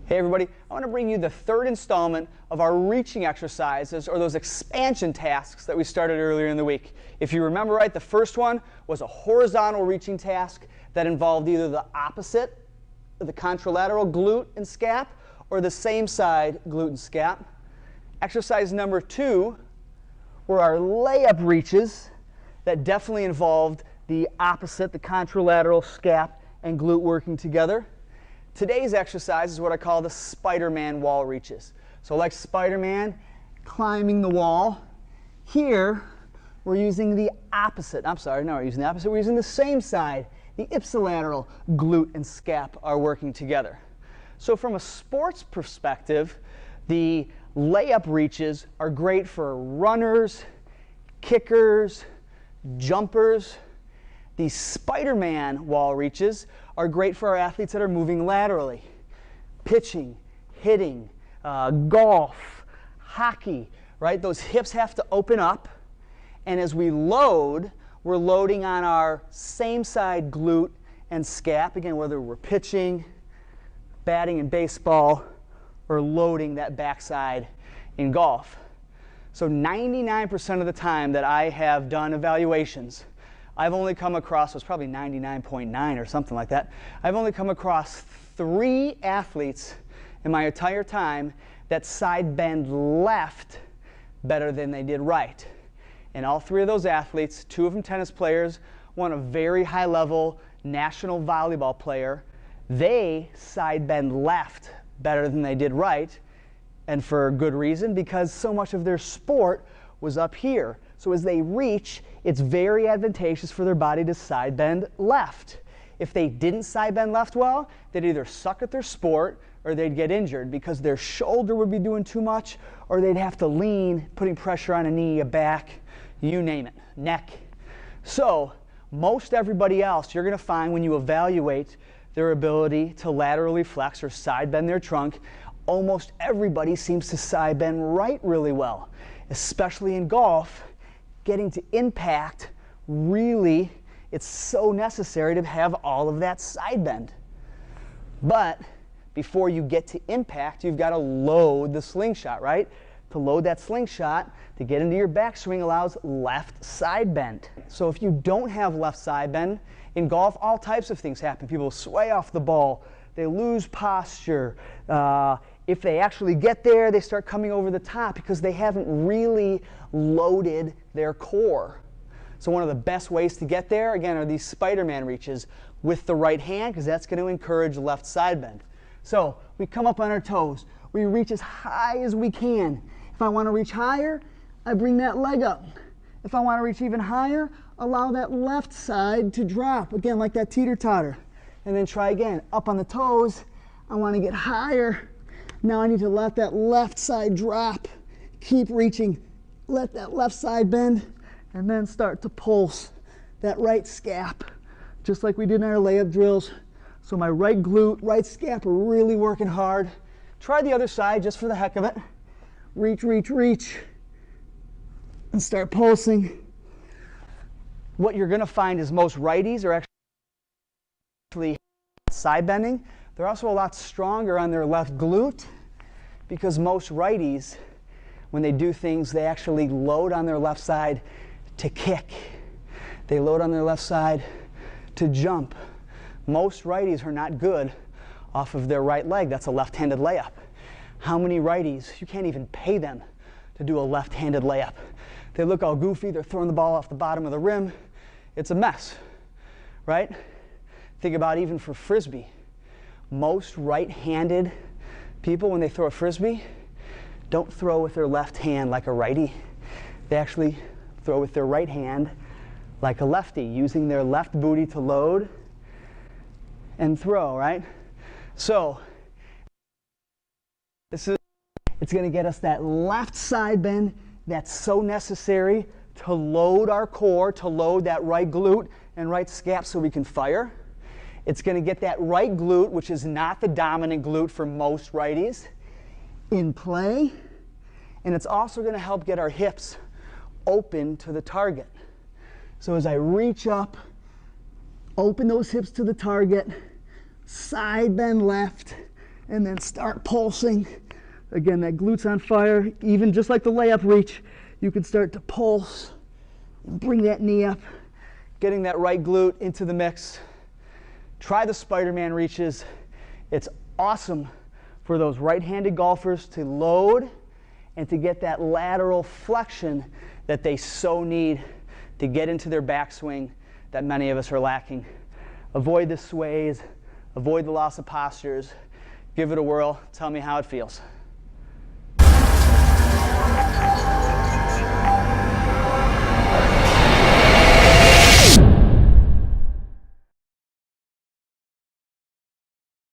Hey everybody, I want to bring you the third installment of our reaching exercises, or those expansion tasks that we started earlier in the week. If you remember right, the first one was a horizontal reaching task that involved either the opposite, the contralateral glute and scap, or the same side glute and scap. Exercise number 2 were our layup reaches that definitely involved the opposite, the contralateral scap and glute working together. Today's exercise is what I call the Spider-Man wall reaches. So like Spider-Man climbing the wall, here we're using the opposite. We're using the opposite. We're using the same side. The ipsilateral glute and scap are working together. So from a sports perspective, the layup reaches are great for runners, kickers, jumpers. These Spider-Man wall reaches are great for our athletes that are moving laterally. Pitching, hitting, golf, hockey, right? Those hips have to open up, and as we load, we're loading on our same side glute and scap, again, whether we're pitching, batting in baseball, or loading that backside in golf. So 99% of the time that I have done evaluations, I've only come across, it was probably 99.9 or something like that, I've only come across 3 athletes in my entire time that side bend left better than they did right. And all 3 of those athletes, 2 of them tennis players, one a very high level national volleyball player, they side bend left better than they did right, and for good reason, because so much of their sport was up here. So as they reach, it's very advantageous for their body to side bend left. If they didn't side bend left well, they'd either suck at their sport or they'd get injured because their shoulder would be doing too much, or they'd have to lean, putting pressure on a knee, a back, you name it, neck. So most everybody else, you're going to find when you evaluate their ability to laterally flex or side bend their trunk, almost everybody seems to side bend right really well, especially in golf. Getting to impact, really, it's so necessary to have all of that side bend. But before you get to impact, you've got to load the slingshot, right? To load that slingshot, to get into your backswing allows left side bend. So if you don't have left side bend, in golf, all types of things happen. People sway off the ball, they lose posture. If they actually get there, they start coming over the top because they haven't really loaded their core. So one of the best ways to get there, again, are these Spider-Man reaches with the right hand, because that's going to encourage left side bend. So we come up on our toes. We reach as high as we can. If I want to reach higher, I bring that leg up. If I want to reach even higher, allow that left side to drop, again, like that teeter-totter. And then try again. Up on the toes, I want to get higher. Now I need to let that left side drop. Keep reaching. Let that left side bend, and then start to pulse that right scap, just like we did in our layup drills. So my right glute, right scap are really working hard. Try the other side just for the heck of it. Reach, reach, reach, and start pulsing. What you're going to find is most righties are actually side bending. They're also a lot stronger on their left glute, because most righties, when they do things, they actually load on their left side to kick. They load on their left side to jump. Most righties are not good off of their right leg. That's a left-handed layup. How many righties, you can't even pay them to do a left-handed layup. They look all goofy. They're throwing the ball off the bottom of the rim. It's a mess, right? Think about even for Frisbee. Most right-handed people, when they throw a Frisbee, don't throw with their left hand like a righty. They actually throw with their right hand like a lefty, using their left booty to load and throw, right? So it's going to get us that left side bend that's so necessary to load our core, to load that right glute and right scap so we can fire. It's going to get that right glute, which is not the dominant glute for most righties, in play. And it's also going to help get our hips open to the target. So as I reach up, open those hips to the target, side bend left, and then start pulsing. Again, that glute's on fire. Even just like the layup reach, you can start to pulse. Bring that knee up, getting that right glute into the mix. Try the Spider-Man reaches. It's awesome for those right-handed golfers to load and to get that lateral flexion that they so need to get into their backswing that many of us are lacking. Avoid the sways, avoid the loss of postures. Give it a whirl. Tell me how it feels.